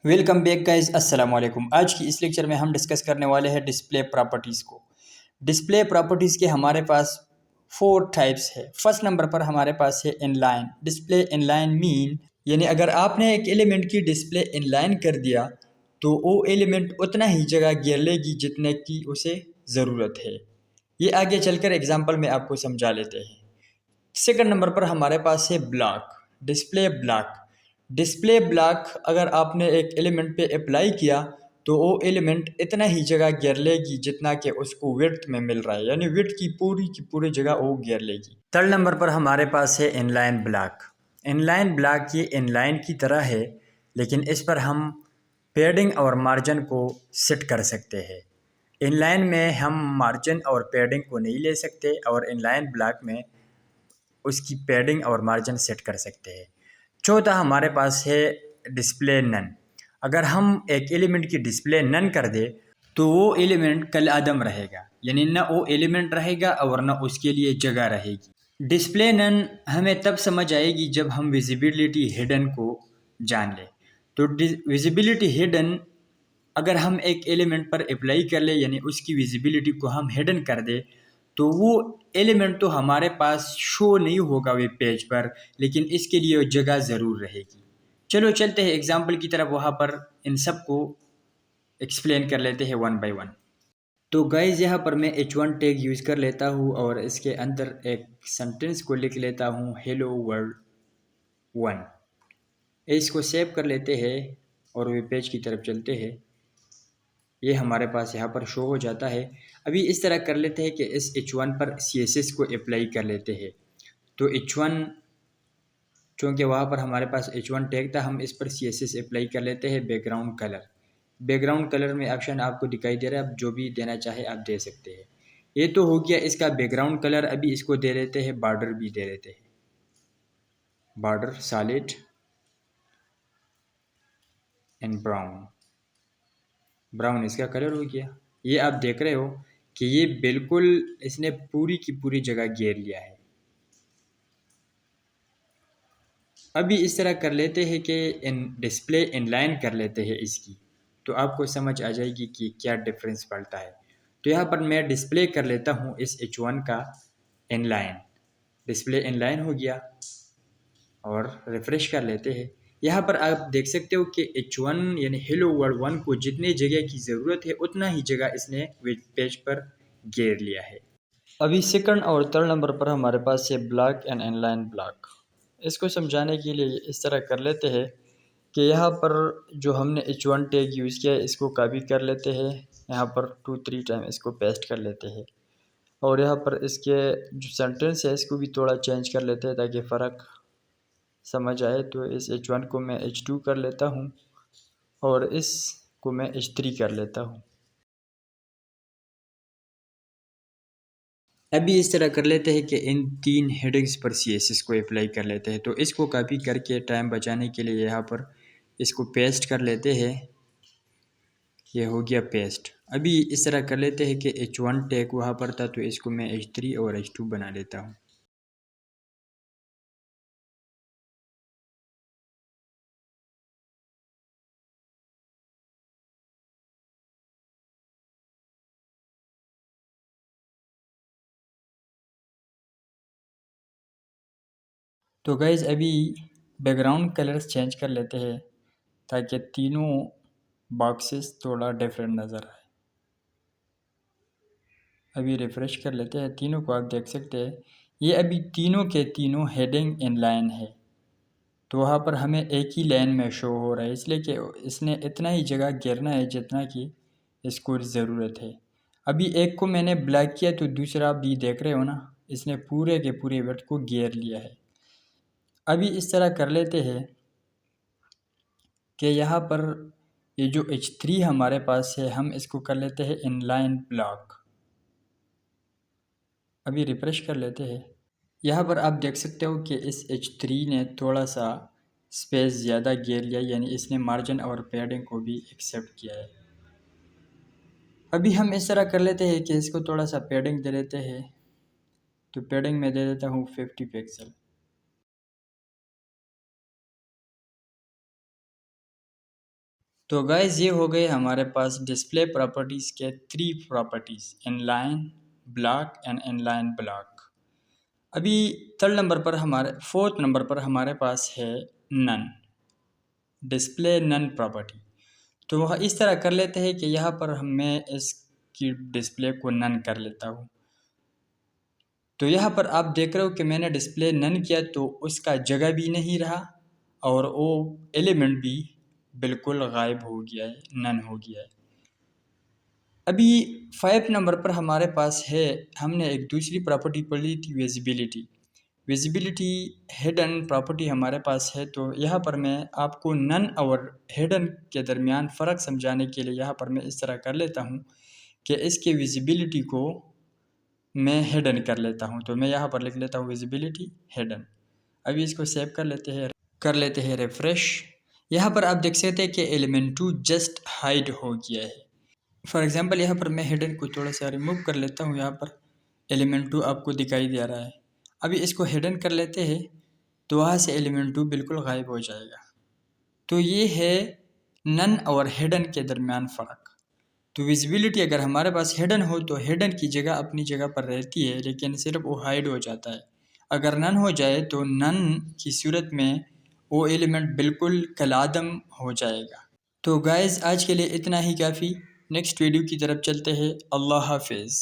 Welcome back guys, अस्सलाम वालेकुम। आज की इस लेक्चर में हम डिस्कस करने वाले हैं डिस्प्ले प्रॉपर्टीज़ को। डिस्प्ले प्रॉपर्टीज़ के हमारे पास 4 टाइप्स है। फर्स्ट नंबर पर हमारे पास है इनलाइन डिस्प्ले। इनलाइन मीन यानी अगर आपने एक एलिमेंट की डिस्प्ले इनलाइन कर दिया तो वो एलिमेंट उतना ही जगह घेर लेगी जितने की उसे ज़रूरत है। ये आगे चलकर एग्जाम्पल में आपको समझा लेते हैं। सेकंड नंबर पर हमारे पास है block display block. Display block अगर आपने एक एलिमेंट पे अप्लाई किया तो वो एलिमेंट इतना ही जगह घेर लेगी जितना कि उसको विड्थ में मिल रहा है, यानी विड्थ की पूरी जगह वो घेर लेगी। थर्ड नंबर पर हमारे पास है इनलाइन ब्लॉक। इनलाइन ब्लॉक ये इनलाइन की तरह है, लेकिन इस पर हम पैडिंग और मार्जिन को सेट कर सकते हैं। इनलाइन में हम मार्जिन और पैडिंग को नहीं ले सकते और इनलाइन ब्लॉक में उसकी पैडिंग और मार्जिन सेट कर सकते हैं। चौथा हमारे पास है डिस्प्ले नन। अगर हम एक एलिमेंट की डिस्प्ले नन कर दे तो वो एलिमेंट कल आदम रहेगा, यानी ना वो एलिमेंट रहेगा और ना उसके लिए जगह रहेगी। डिस्प्ले नन हमें तब समझ आएगी जब हम विजिबिलिटी हिडन को जान लें। तो विजिबिलिटी हिडन अगर हम एक एलिमेंट पर अप्लाई कर ले, यानी उसकी विजिबिलिटी को हम हिडन कर दे, तो वो एलिमेंट तो हमारे पास शो नहीं होगा वेब पेज पर, लेकिन इसके लिए जगह ज़रूर रहेगी। चलो चलते हैं एग्जाम्पल की तरफ, वहाँ पर इन सब को एक्सप्लेन कर लेते हैं वन बाय वन। तो गाइज यहाँ पर मैं H1 टैग यूज़ कर लेता हूँ और इसके अंदर एक सेंटेंस को लिख लेता हूँ, हेलो वर्ल्ड 1। इसको सेव कर लेते हैं और वेब पेज की तरफ चलते हैं। ये हमारे पास यहाँ पर शो हो जाता है। अभी इस तरह कर लेते हैं कि इस H1 पर CSS को अप्लाई कर लेते हैं। तो H1 चूँकि वहाँ पर हमारे पास H1 टैग था, हम इस पर CSS अप्लाई कर लेते हैं। बैकग्राउंड कलर, बैकग्राउंड कलर में ऑप्शन आपको दिखाई दे रहा है, आप जो भी देना चाहे आप दे सकते हैं। ये तो हो गया इसका बैकग्राउंड कलर। अभी इसको दे देते हैं बॉर्डर भी दे देते हैं, border solid and brown. Brown इसका कलर हो गया। ये आप देख रहे हो कि ये बिल्कुल इसने पूरी की पूरी जगह घेर लिया है। अभी इस तरह कर लेते हैं कि इन डिस्प्ले इनलाइन कर लेते हैं इसकी, तो आपको समझ आ जाएगी कि क्या डिफरेंस पड़ता है। तो यहाँ पर मैं डिस्प्ले कर लेता हूँ इस H1 का इनलाइन। डिस्प्ले इनलाइन हो गया और रिफ्रेश कर लेते हैं। यहाँ पर आप देख सकते हो कि H1 यानी हेलो वर्ल्ड 1 को जितनी जगह की ज़रूरत है उतना ही जगह इसने वेब पेज पर घेर लिया है। अभी सेकंड और थर्ड नंबर पर हमारे पास है ब्लॉक एंड इनलाइन ब्लॉक। इसको समझाने के लिए इस तरह कर लेते हैं कि यहाँ पर जो हमने H1 टैग यूज़ किया है इसको कॉपी कर लेते हैं, यहाँ पर 2-3 टाइम इसको पेस्ट कर लेते हैं और यहाँ पर इसके जो सेंटेंस है इसको भी थोड़ा चेंज कर लेते हैं ताकि फ़र्क समझ आए। तो इस H1 को मैं H2 कर लेता हूँ और इसको मैं H3 कर लेता हूँ। अभी इस तरह कर लेते हैं कि इन 3 हेडिंग्स पर CSS को अप्लाई कर लेते हैं। तो इसको कॉपी करके टाइम बचाने के लिए यहाँ पर इसको पेस्ट कर लेते हैं। ये हो गया पेस्ट। अभी इस तरह कर लेते हैं कि H1 टैग वहाँ पर था, तो इसको मैं H3 और H2 बना लेता हूँ। तो गाइज़ अभी बैकग्राउंड कलर्स चेंज कर लेते हैं ताकि तीनों बॉक्सेस थोड़ा डिफरेंट नज़र आए। अभी रिफ़्रेश कर लेते हैं, तीनों को आप देख सकते हैं। ये अभी तीनों के तीनों हेडिंग इनलाइन है, तो वहाँ पर हमें एक ही लाइन में शो हो रहा है, इसलिए कि इसने इतना ही जगह घेरना है जितना कि इसको ज़रूरत है। अभी एक को मैंने ब्लैक किया तो दूसरा भी देख रहे हो ना, इसने पूरे के पूरे वर्ड को घेर लिया है। अभी इस तरह कर लेते हैं कि यहाँ पर ये जो H3 हमारे पास है हम इसको कर लेते हैं इनलाइन ब्लॉक। अभी रिफ्रेश कर लेते हैं। यहाँ पर आप देख सकते हो कि इस H3 ने थोड़ा सा स्पेस ज़्यादा घेर लिया, यानी इसने मार्जिन और पैडिंग को भी एक्सेप्ट किया है। अभी हम इस तरह कर लेते हैं कि इसको थोड़ा सा पैडिंग दे लेते हैं। तो पैडिंग में दे देता हूँ 50 पिक्सल। तो गाइस ये हो गए हमारे पास डिस्प्ले प्रॉपर्टीज़ के 3 properties, inline, block and inline block. अभी फोर्थ नंबर पर हमारे पास है नन, डिस्प्ले नन प्रॉपर्टी। तो वह इस तरह कर लेते हैं कि यहाँ पर मैं इसकी डिस्प्ले को नन कर लेता हूँ। तो यहाँ पर आप देख रहे हो कि मैंने डिस्प्ले नन किया तो उसका जगह भी नहीं रहा और वो एलिमेंट भी बिल्कुल गायब हो गया है, नन हो गया है। अभी 5 नंबर पर हमारे पास है, हमने एक दूसरी प्रॉपर्टी पढ़ी थी, विजिबिलिटी। विजिबिलिटी हिडन प्रॉपर्टी हमारे पास है। तो यहाँ पर मैं आपको नन और हिडन के दरमियान फ़र्क समझाने के लिए यहाँ पर मैं इस तरह कर लेता हूँ कि इसके विजिबिलिटी को मैं हिडन कर लेता हूँ। तो मैं यहाँ पर लिख लेता हूँ विजिबिलिटी हिडन। अभी इसको सेव कर लेते हैं रिफ्रेश। यहाँ पर आप देख सकते हैं कि एलिमेंट 2 जस्ट हाइड हो गया है। फॉर एग्जांपल यहाँ पर मैं हिडन को थोड़ा सा रिमूव कर लेता हूँ। यहाँ पर एलिमेंट 2 आपको दिखाई दे रहा है। अभी इसको हिडन कर लेते हैं तो वहाँ से एलिमेंट 2 बिल्कुल गायब हो जाएगा। तो ये है नन और हिडन के दरमियान फ़र्क। तो विजिबिलिटी अगर हमारे पास हिडन हो तो हिडन की जगह अपनी जगह पर रहती है, लेकिन सिर्फ वो हाइड हो जाता है। अगर नन हो जाए तो नन की सूरत में वो एलिमेंट बिल्कुल कलादम हो जाएगा। तो गाइस आज के लिए इतना ही काफ़ी। नेक्स्ट वीडियो की तरफ चलते हैं। अल्लाह हाफिज़।